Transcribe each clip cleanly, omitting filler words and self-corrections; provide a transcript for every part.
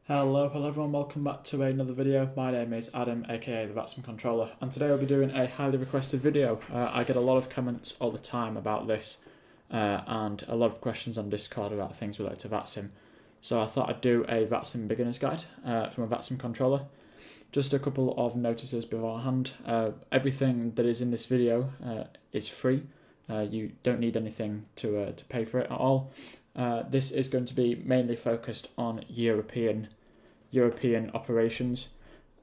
Hello everyone, welcome back to another video. My name is Adam, aka the VATSIM Controller, and today I'll be doing a highly requested video. I get a lot of comments all the time about this and a lot of questions on Discord about things related to VATSIM. So I thought I'd do a VATSIM Beginners Guide from a VATSIM Controller. Just a couple of notices beforehand. Everything that is in this video is free. You don't need anything to pay for it at all. This is going to be mainly focused on European operations.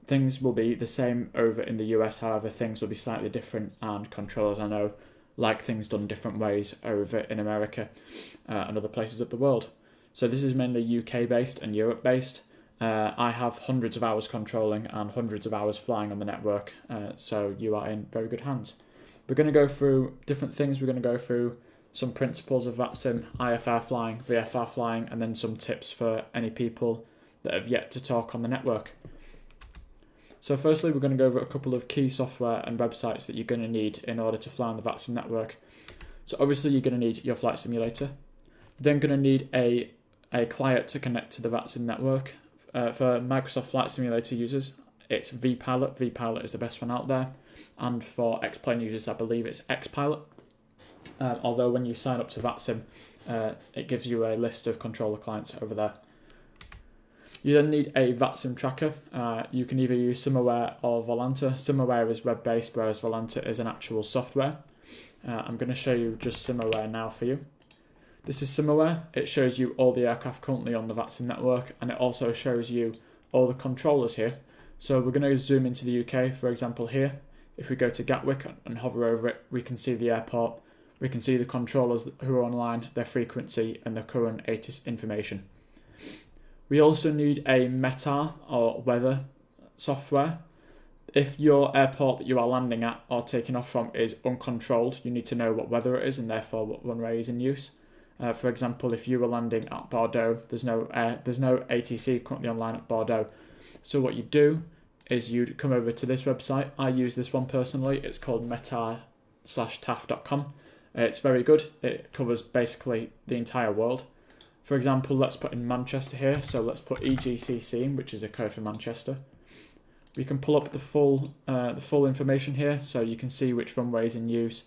Things will be the same over in the US, however things will be slightly different, and controllers I know like things done different ways over in America and other places of the world. So this is mainly UK based and Europe based. I have hundreds of hours controlling and hundreds of hours flying on the network, so you are in very good hands. We're going to go through different things. We're going to go through some principles of VATSIM, IFR flying, VFR flying, and then some tips for any people that have yet to talk on the network. So firstly, we're going to go over a couple of key software and websites that you're going to need in order to fly on the VATSIM network. So obviously you're going to need your flight simulator. Then going to need a client to connect to the VATSIM network. For Microsoft Flight Simulator users, it's vPilot. vPilot is the best one out there. And for X-Plane users, I believe it's XPilot. Although when you sign up to VATSIM, it gives you a list of controller clients over there. You then need a VATSIM tracker. You can either use Simaware or Volanta. Simaware is web-based, whereas Volanta is an actual software. I'm going to show you just Simaware now for you. This is Simaware. It shows you all the aircraft currently on the VATSIM network, and it also shows you all the controllers here. So we're going to zoom into the UK, for example here. If we go to Gatwick and hover over it, we can see the airport. We can see the controllers who are online, their frequency, and the current ATIS information. We also need a METAR or weather software. If your airport that you are landing at or taking off from is uncontrolled, you need to know what weather it is and therefore what runway is in use. For example, if you were landing at Bordeaux, there's no ATC currently online at Bordeaux. So what you do is you'd come over to this website. I use this one personally. It's called metar/taf.com. It's very good. It covers basically the entire world. For example, let's put in Manchester here. So let's put EGCC in, which is a code for Manchester. We can pull up the full information here, so you can see which runway is in use,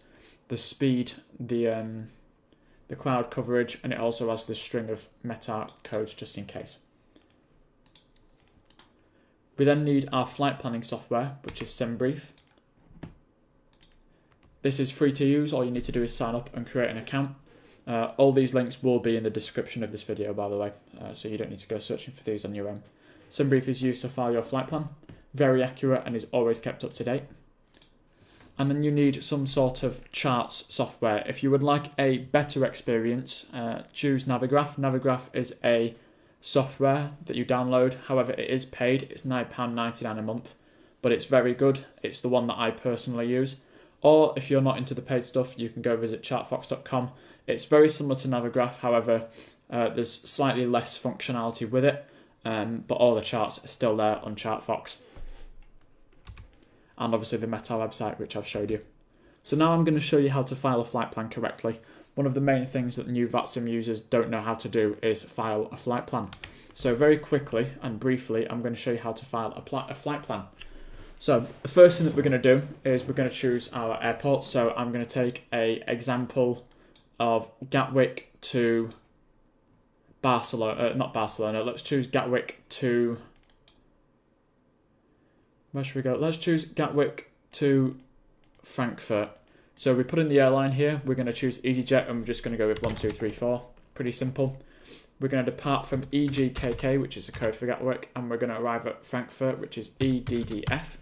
the speed, the cloud coverage, and it also has this string of METAR codes just in case. We then need our flight planning software, which is SimBrief. This is free to use. All you need to do is sign up and create an account. All these links will be in the description of this video, by the way, so you don't need to go searching for these on your own. SimBrief is used to file your flight plan. Very accurate and is always kept up to date. And then you need some sort of charts software. If you would like a better experience, choose Navigraph. Navigraph is a software that you download. However, it is paid. It's £9.99 a month, but it's very good. It's the one that I personally use. Or if you're not into the paid stuff, you can go visit chartfox.com. It's very similar to Navigraph, however, there's slightly less functionality with it, but all the charts are still there on ChartFox. And obviously the METAR website, which I've showed you. So now I'm going to show you how to file a flight plan correctly. One of the main things that new VATSIM users don't know how to do is file a flight plan. So very quickly and briefly, I'm going to show you how to file a flight plan. So the first thing that we're going to do is we're going to choose our airport. So I'm going to take an example of Gatwick to Barcelona, not Barcelona, let's choose Gatwick to, where should we go? Let's choose Gatwick to Frankfurt. So we put in the airline here, we're going to choose EasyJet and we're just going to go with 1234, pretty simple. We're going to depart from EGKK, which is the code for Gatwick, and we're going to arrive at Frankfurt, which is EDDF.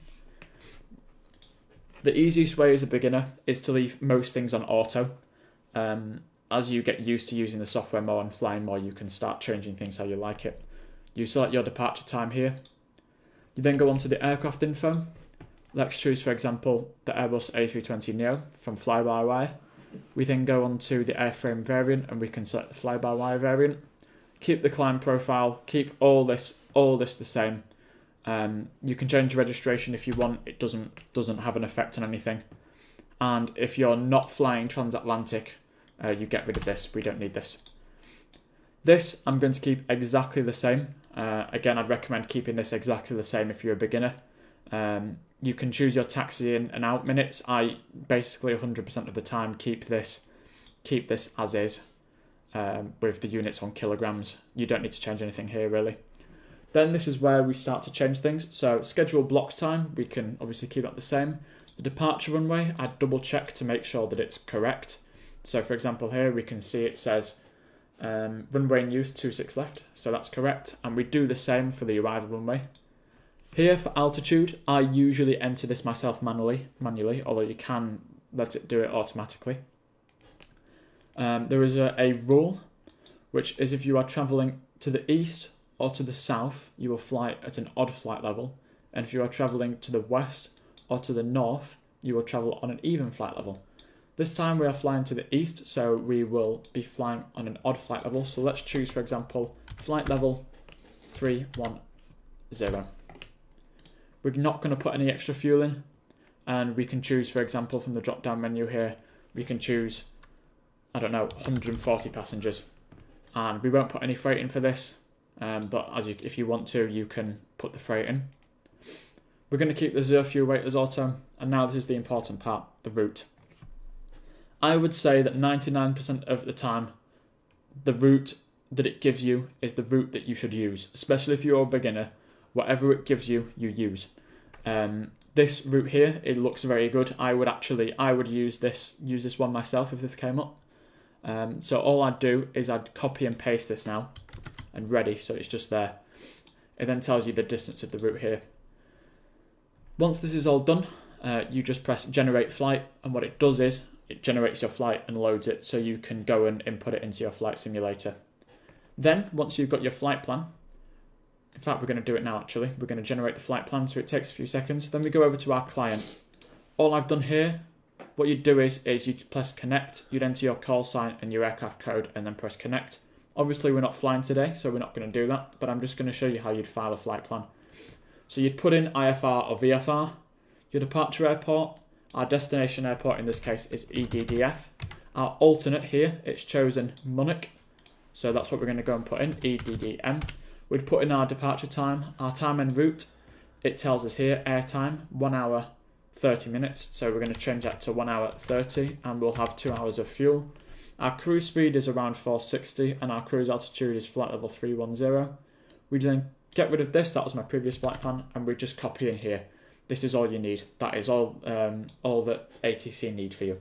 The easiest way as a beginner is to leave most things on auto. As you get used to using the software more and flying more, you can start changing things how you like it. You select your departure time here. You then go on to the aircraft info. Let's choose, for example, the Airbus A320neo from fly-by-wire. We then go on to the airframe variant and we can select the fly-by-wire variant. Keep the climb profile, keep all this the same. You can change registration if you want. It doesn't have an effect on anything. And if you're not flying transatlantic, you get rid of this. We don't need this. This I'm going to keep exactly the same. Again, I'd recommend keeping this exactly the same if you're a beginner. You can choose your taxi in and out minutes. I basically 100% of the time keep this as is, with the units on kilograms. You don't need to change anything here really. Then this is where we start to change things. So schedule block time, we can obviously keep that the same. The departure runway, I double check to make sure that it's correct. So for example here, we can see it says runway in use 26 left, so that's correct. And we do the same for the arrival runway. Here for altitude, I usually enter this myself manually, although you can let it do it automatically. There is a rule, which is if you are travelling to the east or to the south, you will fly at an odd flight level. And if you are travelling to the west or to the north, you will travel on an even flight level. This time we are flying to the east, so we will be flying on an odd flight level. So let's choose, for example, flight level 310. We're not going to put any extra fuel in, and we can choose, for example, from the drop-down menu here, we can choose, I don't know, 140 passengers. And we won't put any freight in for this, but if you want to, you can put the freight in. We're going to keep the 0 fuel weight as auto, and now this is the important part, the route. I would say that 99% of the time, the route that it gives you is the route that you should use, especially if you're a beginner. Whatever it gives you, you use. This route here, it looks very good. I would use this one myself if this came up. So all I'd do is I'd copy and paste this now, and ready, so it's just there. It then tells you the distance of the route here. Once this is all done, you just press generate flight, and what it does is it generates your flight and loads it, so you can go and input it into your flight simulator. Then, once you've got your flight plan, in fact, we're going to do it now actually. We're going to generate the flight plan, so it takes a few seconds. Then we go over to our client. All I've done here, what you'd do is you press connect, you'd enter your call sign and your aircraft code and then press connect. Obviously we're not flying today, so we're not going to do that, but I'm just going to show you how you'd file a flight plan. So you'd put in IFR or VFR, your departure airport, our destination airport in this case is EDDF. Our alternate here, it's chosen Munich, so that's what we're going to go and put in, EDDM. We'd put in our departure time, our time en route, it tells us here, air time, 1 hour 30 minutes, so we're going to change that to 1 hour 30, and we'll have 2 hours of fuel. Our cruise speed is around 460, and our cruise altitude is flight level 310. We then get rid of this, that was my previous flight plan, and we just copy in here. This is all you need, that is all that ATC need for you.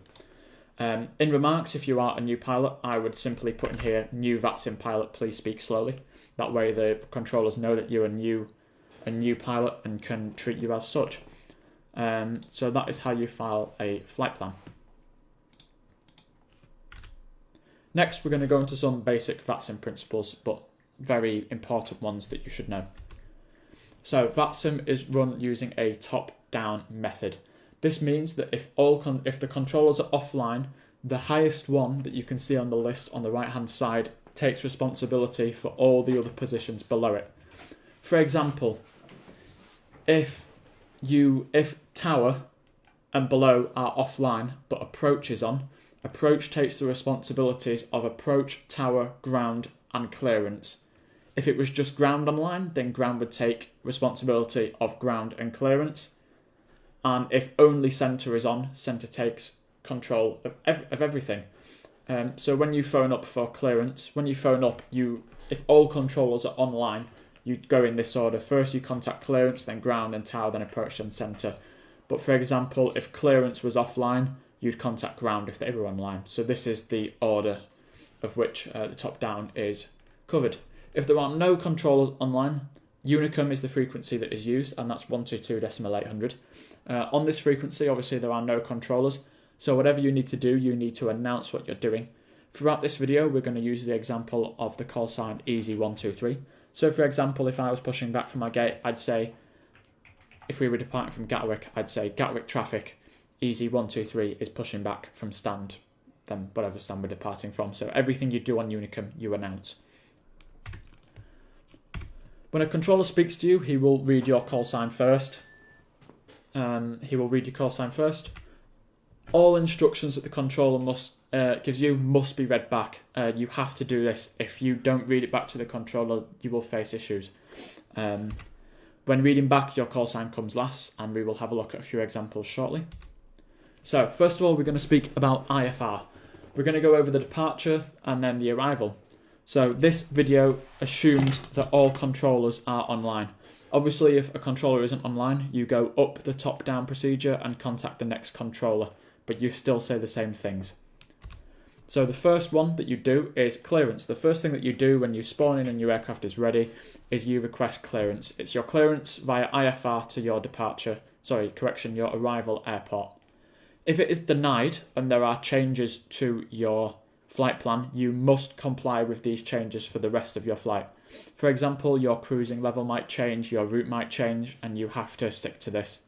In remarks, if you are a new pilot, I would simply put in here, new VATSIM pilot, please speak slowly. That way the controllers know that you're a new pilot and can treat you as such. So that is how you file a flight plan. Next, we're going to go into some basic VATSIM principles, but very important ones that you should know. So VATSIM is run using a top-down method. This means that if the controllers are offline, the highest one that you can see on the list on the right-hand side takes responsibility for all the other positions below it. For example, if tower and below are offline but approach is on, approach takes the responsibilities of approach, tower, ground and clearance. If it was just ground online, then ground would take responsibility of ground and clearance. And if only centre is on, centre takes control of everything. So when you phone up for clearance, if all controllers are online, you'd go in this order. First you contact clearance, then ground, then tower, then approach, and centre. But for example, if clearance was offline, you'd contact ground if they were online. So this is the order of which the top down is covered. If there are no controllers online, Unicum is the frequency that is used, and that's 122.800. On this frequency, obviously there are no controllers, so whatever you need to do, you need to announce what you're doing. Throughout this video, we're going to use the example of the call sign EZ123. So for example, if I was pushing back from my gate, I'd say, if we were departing from Gatwick, I'd say Gatwick traffic, EZ123 is pushing back from stand, then whatever stand we're departing from. So everything you do on Unicum, you announce. When a controller speaks to you, he will read your call sign first. All instructions that the controller must gives you must be read back. You have to do this. If you don't read it back to the controller, you will face issues. When reading back, your call sign comes last, and we will have a look at a few examples shortly. So first of all, we're going to speak about IFR. We're going to go over the departure and then the arrival. So this video assumes that all controllers are online. Obviously, if a controller isn't online, you go up the top-down procedure and contact the next controller, but you still say the same things. So the first one that you do is clearance. The first thing that you do when you spawn in and your aircraft is ready is you request clearance. It's your clearance via IFR to your your arrival airport. If it is denied and there are changes to your flight plan, you must comply with these changes for the rest of your flight. For example, your cruising level might change, your route might change, and you have to stick to this.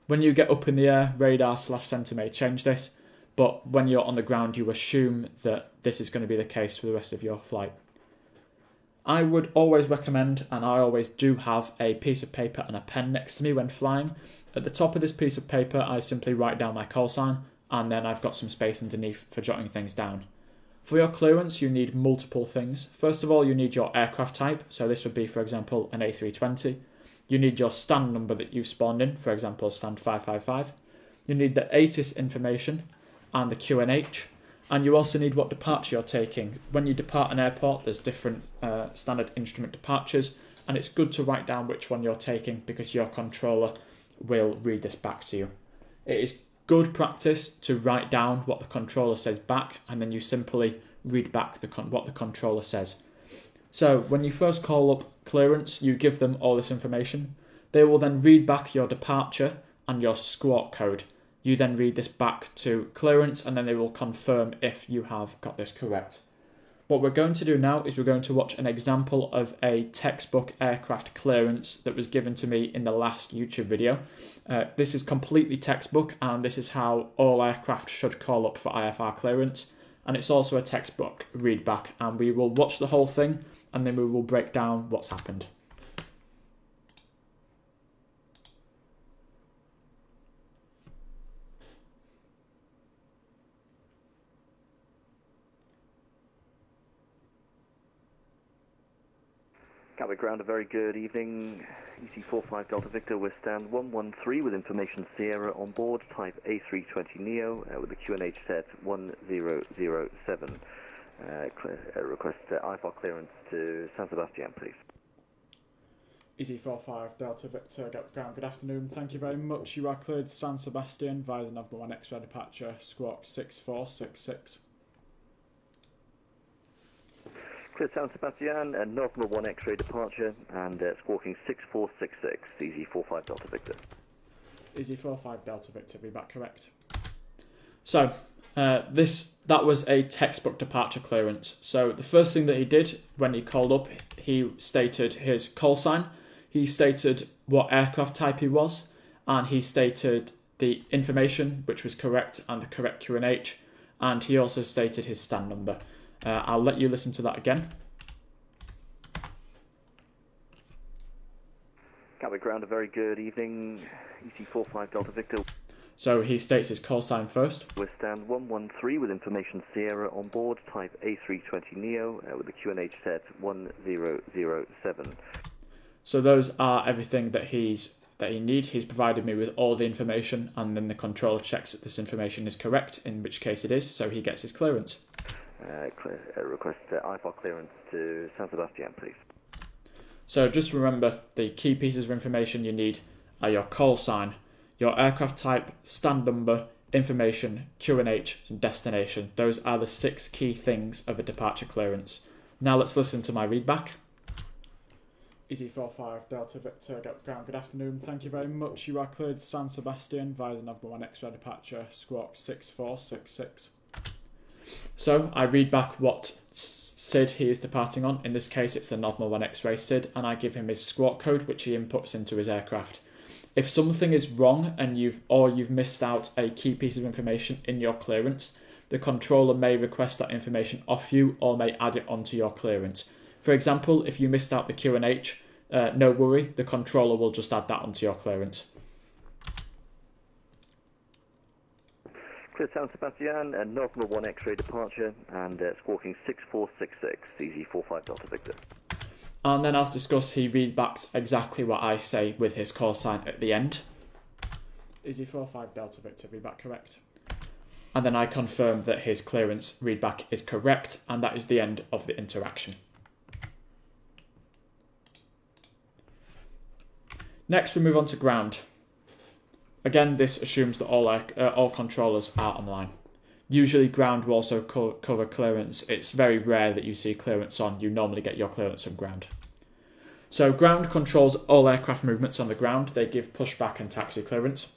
When you get up in the air, radar/center may change this, but when you're on the ground, you assume that this is going to be the case for the rest of your flight. I would always recommend, and I always do have, a piece of paper and a pen next to me when flying. At the top of this piece of paper, I simply write down my call sign, and then I've got some space underneath for jotting things down. For your clearance, you need multiple things. First of all, you need your aircraft type. So this would be, for example, an A320. You need your stand number that you've spawned in, for example, stand 555. You need the ATIS information and the QNH. And you also need what departure you're taking. When you depart an airport, there's different standard instrument departures, and it's good to write down which one you're taking because your controller will read this back to you. It is good practice to write down what the controller says back, and then you simply read back what the controller says. So when you first call up clearance, you give them all this information. They will then read back your departure and your squawk code. You then read this back to clearance, and then they will confirm if you have got this correct. What we're going to do now is we're going to watch an example of a textbook aircraft clearance that was given to me in the last YouTube video. This is completely textbook, and this is how all aircraft should call up for IFR clearance. And it's also a textbook read back, and we will watch the whole thing, and then we will break down what's happened. Gatwick Ground, a very good evening. EC45 Delta Victor with stand 113 with information Sierra on board, type A320neo with the QNH set 1007. Request IFR clearance to San Sebastian, please. EC45 Delta Victor Gatwick Ground, good afternoon. Thank you very much. You are cleared to San Sebastian via the November 1 X-ray departure, squawk 6466. Clear San Sebastian, November 1 X-ray departure, and squawking 6466, EZ45 Delta Victor. EZ45 Delta Victor, be back correct. So, that was a textbook departure clearance. So the first thing that he did when he called up, he stated his call sign, he stated what aircraft type he was, and he stated the information, which was correct, and the correct QNH, and he also stated his stand number. I'll let you listen to that again. Gatwick Ground, a very good evening. EC45 Delta Victor. So he states his call sign first. With stand 113 with information Sierra on board, type A320neo with the QNH set 1007. So those are everything that he needs. He's provided me with all the information, and then the controller checks that this information is correct, in which case it is, so he gets his clearance. Request IFR clearance to San Sebastian, please. So just remember, the key pieces of information you need are your call sign, your aircraft type, stand number, information, QNH, and destination. Those are the 6 key things of a departure clearance. Now let's listen to my readback. EZ45 Delta Victor Gatwick Ground, good afternoon. Thank you very much. You are cleared to San Sebastian via the November 1 X-ray departure, squawk 6466. So I read back what SID he is departing on. In this case, it's the November 1 X-ray SID, and I give him his squawk code, which he inputs into his aircraft. If something is wrong and you've missed out a key piece of information in your clearance, the controller may request that information off you or may add it onto your clearance. For example, if you missed out the QNH, no worry, the controller will just add that onto your clearance. Clear San Sebastian, November 1 X-ray departure, and squawking 6466, easy 45 Delta Victor. And then, as discussed, he readbacks exactly what I say with his call sign at the end. Easy 45 Delta Victor, readback correct. And then I confirm that his clearance readback is correct, and that is the end of the interaction. Next, we move on to ground. Again, this assumes that all controllers are online. Usually, ground will also cover clearance. It's very rare that you see clearance on. You normally get your clearance from ground. So, ground controls all aircraft movements on the ground. They give pushback and taxi clearance.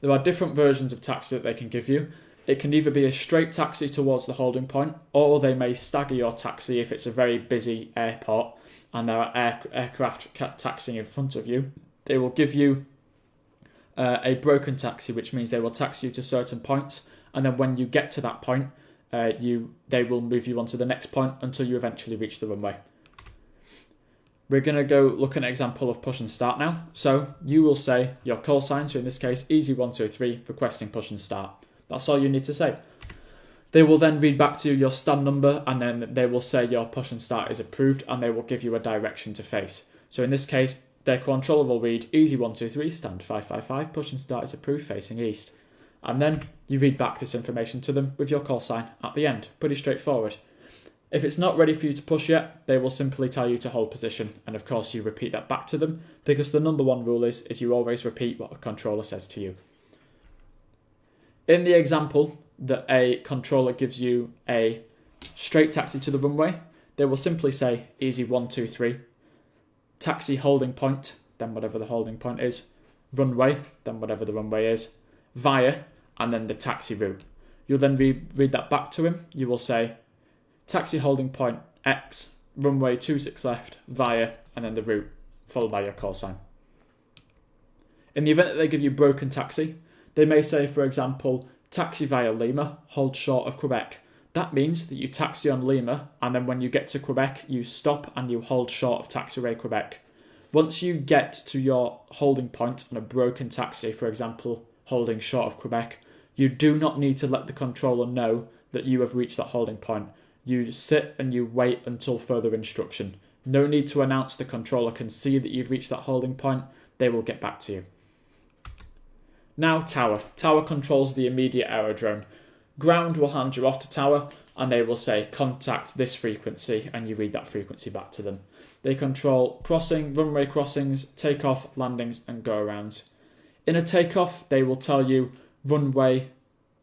There are different versions of taxi that they can give you. It can either be a straight taxi towards the holding point, or they may stagger your taxi if it's a very busy airport and there are aircraft taxiing in front of you. They will give you a broken taxi, which means they will taxi you to certain points, and then when you get to that point, they will move you on to the next point until you eventually reach the runway. We're going to go look at an example of push and start now. So you will say your call sign, so in this case, easy123, requesting push and start. That's all you need to say. They will then read back to you your stand number, and then they will say your push and start is approved, and they will give you a direction to face. So in this case, their controller will read easy123, stand 555, push and start is approved, facing east. And then you read back this information to them with your call sign at the end. Pretty straightforward. If it's not ready for you to push yet, they will simply tell you to hold position, and of course you repeat that back to them, because the number one rule is you always repeat what the controller says to you. In the example that a controller gives you a straight taxi to the runway, they will simply say easy123, taxi holding point, then whatever the holding point is, runway, then whatever the runway is, via, and then the taxi route. You'll then read that back to him. You will say taxi holding point X, runway 26 left, via, and then the route, followed by your call sign. In the event that they give you broken taxi, they may say, for example, taxi via Lima, hold short of Quebec. That means that you taxi on Lima, and then when you get to Quebec, you stop and you hold short of taxiway Quebec. Once you get to your holding point on a broken taxi, for example, holding short of Quebec, you do not need to let the controller know that you have reached that holding point. You sit and you wait until further instruction. No need to announce. The controller can see that you've reached that holding point. They will get back to you. Now tower. Tower controls the immediate aerodrome. Ground will hand you off to tower, and they will say contact this frequency, and you read that frequency back to them. They control crossing, runway crossings, takeoff, landings, and go-arounds. In a takeoff, they will tell you runway,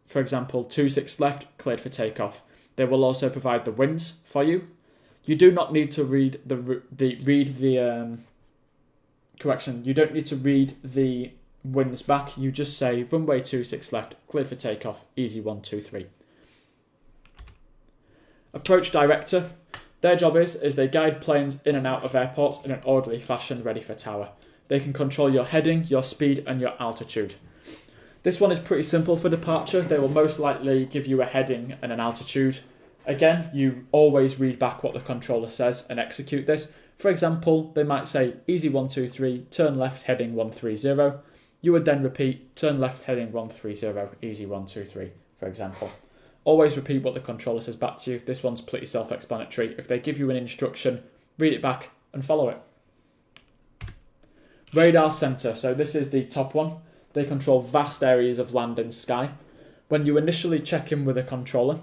for example, 26 left, cleared for takeoff. They will also provide the winds for you. You do not need to You don't need to read the winds back. You just say runway 26 left, cleared for takeoff, easy123. Approach director. Their job is they guide planes in and out of airports in an orderly fashion, ready for tower. They can control your heading, your speed, and your altitude. This one is pretty simple for departure. They will most likely give you a heading and an altitude. Again, you always read back what the controller says and execute this. For example, they might say easy123, turn left, heading 130. You would then repeat turn left, heading 130, easy123, for example. Always repeat what the controller says back to you. This one's pretty self-explanatory. If they give you an instruction, read it back and follow it. Radar center. So this is the top one. They control vast areas of land and sky. When you initially check in with a controller,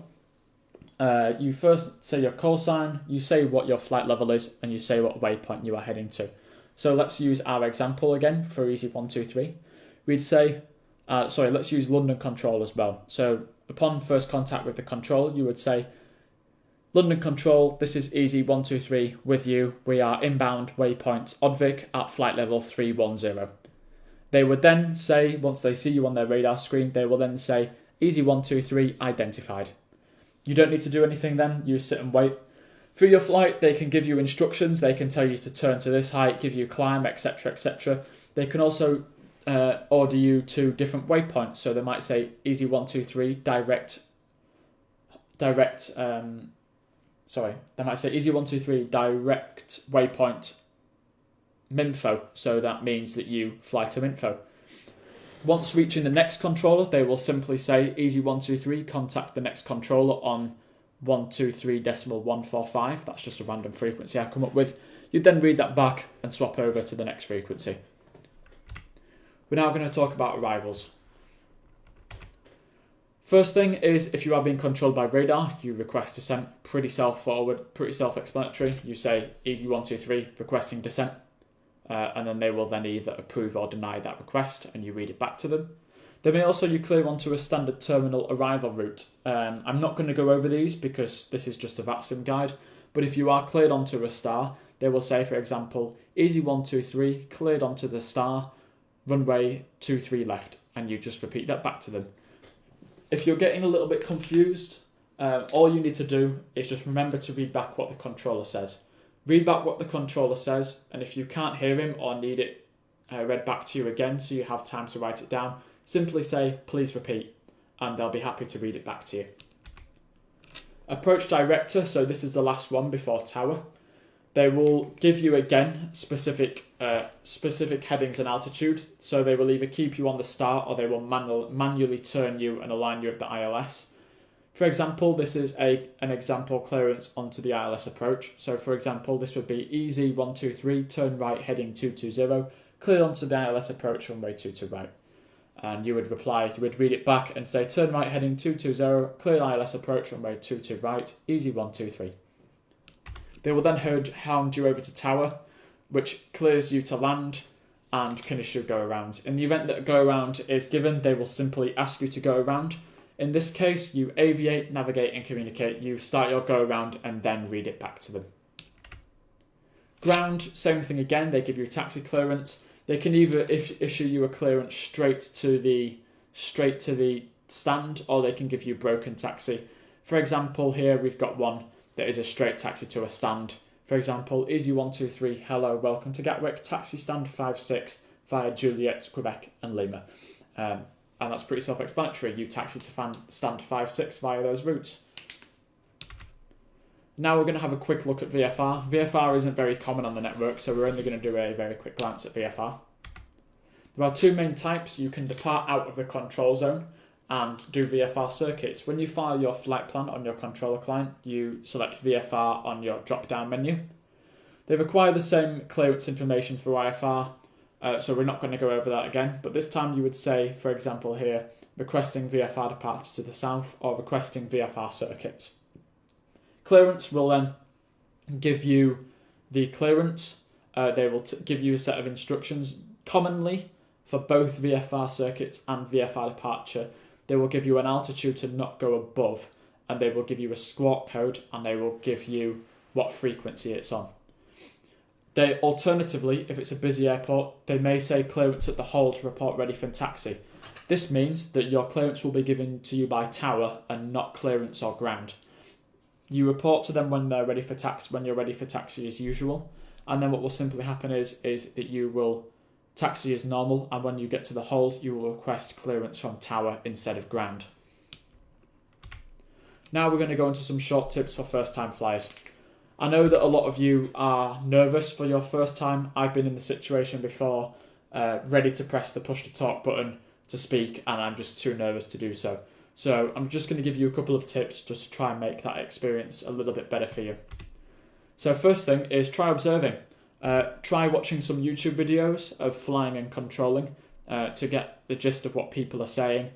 you first say your call sign, you say what your flight level is, and you say what waypoint you are heading to. So let's use our example again for easy123. We'd say, let's use London Control as well. So upon first contact with the control, you would say, London Control, this is easy123 with you. We are inbound waypoint Odvik at flight level 310. They would then say, once they see you on their radar screen, they will then say, easy123 identified. You don't need to do anything then, you sit and wait. Through your flight, they can give you instructions. They can tell you to turn to this height, give you climb, etc., etc. They can also order you to different waypoints. So they might say easy123 they might say easy123 direct waypoint Minfo. So that means that you fly to Minfo. Once reaching the next controller, they will simply say, easy 123, contact the next controller on 123.145. That's just a random frequency I come up with. You'd then read that back and swap over to the next frequency. We're now going to talk about arrivals. First thing is, if you are being controlled by radar, you request descent. Pretty straightforward, pretty self-explanatory. You say easy 123, requesting descent, and then they will then either approve or deny that request, and you read it back to them. They may also you clear onto a standard terminal arrival route. I'm not going to go over these because this is just a VATSIM guide, but if you are cleared onto a star, they will say, for example, easy 123, cleared onto the star, runway 23 left, and you just repeat that back to them. If you're getting a little bit confused, all you need to do is just remember to read back what the controller says. Read back what the controller says, and if you can't hear him or need it read back to you again so you have time to write it down, simply say, please repeat, and they'll be happy to read it back to you. Approach director, so this is the last one before tower. They will give you, again, specific headings and altitude, so they will either keep you on the star or they will manually turn you and align you with the ILS. For example, this is an example clearance onto the ILS approach. So for example, this would be easy 123, turn right heading 220, clear onto the ILS approach runway 22 right. And you would reply, you would read it back and say turn right heading 220, clear ILS approach runway 22 right, easy 123. They will then hound you over to tower, which clears you to land and can issue go arounds. In the event that a go around is given, they will simply ask you to go around. In this case, you aviate, navigate and communicate. You start your go around and then read it back to them. Ground, same thing again. They give you a taxi clearance. They can either issue you a clearance straight to the stand, or they can give you broken taxi. For example, here we've got one that is a straight taxi to a stand. For example, easy 123, hello, welcome to Gatwick, taxi stand 56 via Juliet, Quebec and Lima. And that's pretty self-explanatory. You taxi to stand 56 via those routes. Now we're going to have a quick look at VFR. VFR isn't very common on the network, so we're only going to do a very quick glance at VFR. There are two main types. You can depart out of the control zone and do VFR circuits. When you file your flight plan on your controller client, you select VFR on your drop-down menu. They require the same clearance information for IFR, so we're not going to go over that again, but this time you would say, for example here, requesting VFR departure to the south or requesting VFR circuits. Clearance will then give you the clearance. They will give you a set of instructions. Commonly, for both VFR circuits and VFR departure, they will give you an altitude to not go above, and they will give you a squawk code, and they will give you what frequency it's on. They alternatively, if it's a busy airport, they may say clearance at the hold, report ready for taxi. This means that your clearance will be given to you by tower and not clearance or ground. You report to them when they're ready for taxi, when you're ready for taxi as usual, and then what will simply happen is that you will taxi as normal, and when you get to the hold, you will request clearance from tower instead of ground. Now we're going to go into some short tips for first-time flyers. I know that a lot of you are nervous for your first time. I've been in the situation before, ready to press the push to talk button to speak, and I'm just too nervous to do so. So I'm just going to give you a couple of tips just to try and make that experience a little bit better for you. So first thing is try observing. Try watching some YouTube videos of flying and controlling to get the gist of what people are saying.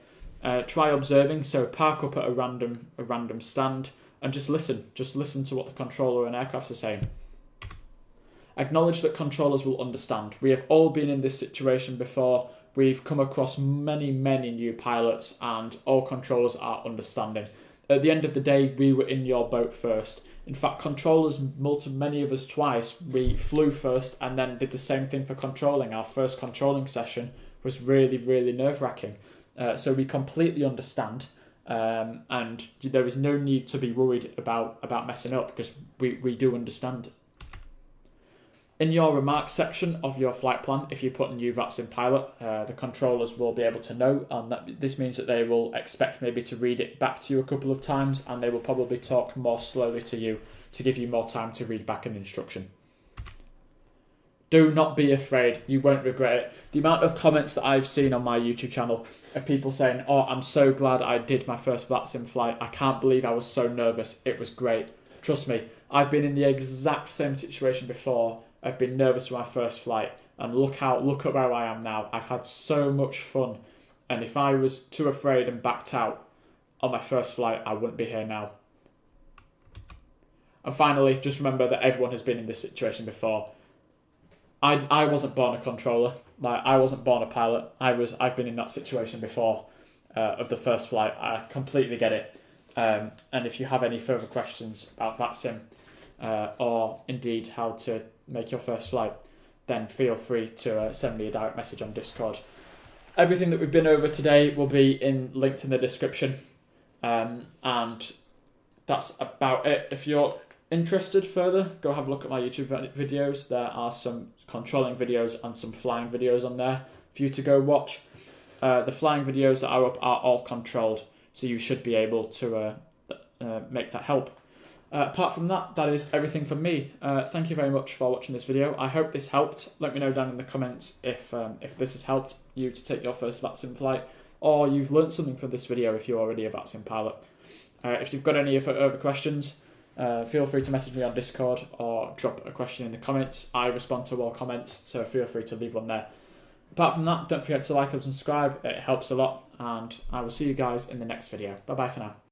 Try observing, so park up at a random stand and just listen to what the controller and aircraft are saying. Acknowledge that controllers will understand. We have all been in this situation before. We've come across many new pilots, and all controllers are understanding. At the end of the day, we were in your boat first. In fact, controllers, many of us twice, we flew first and then did the same thing for controlling. Our first controlling session was really nerve-wracking. So we completely understand, and there is no need to be worried about messing up, because we do understand. In your remarks section of your flight plan, if you put a new VATSIM pilot, the controllers will be able to know, and this means that they will expect maybe to read it back to you a couple of times, and they will probably talk more slowly to you to give you more time to read back an instruction. Do not be afraid. You won't regret it. The amount of comments that I've seen on my YouTube channel of people saying, oh, I'm so glad I did my first VATSIM flight. I can't believe I was so nervous. It was great. Trust me, I've been in the exact same situation before. I've been nervous for my first flight. And look at where I am now. I've had so much fun. And if I was too afraid and backed out on my first flight, I wouldn't be here now. And finally, just remember that everyone has been in this situation before. I wasn't born a controller. Like, I wasn't born a pilot. I've been in that situation before of the first flight. I completely get it. And if you have any further questions about VATSIM or indeed how to make your first flight, then feel free to send me a direct message on Discord. Everything that we've been over today will be linked in the description. And that's about it. If you're interested further, go have a look at my YouTube videos. There are some controlling videos and some flying videos on there for you to go watch. The flying videos that are up are all controlled, so you should be able to make that help. Apart from that, that is everything from me. Thank you very much for watching this video. I hope this helped. Let me know down in the comments if this has helped you to take your first VATSIM flight, or you've learnt something from this video if you're already a VATSIM pilot. If you've got any other questions, feel free to message me on Discord or drop a question in the comments. I respond to all comments, so feel free to leave one there. Apart from that, don't forget to like and subscribe. It helps a lot, and I will see you guys in the next video. Bye bye for now.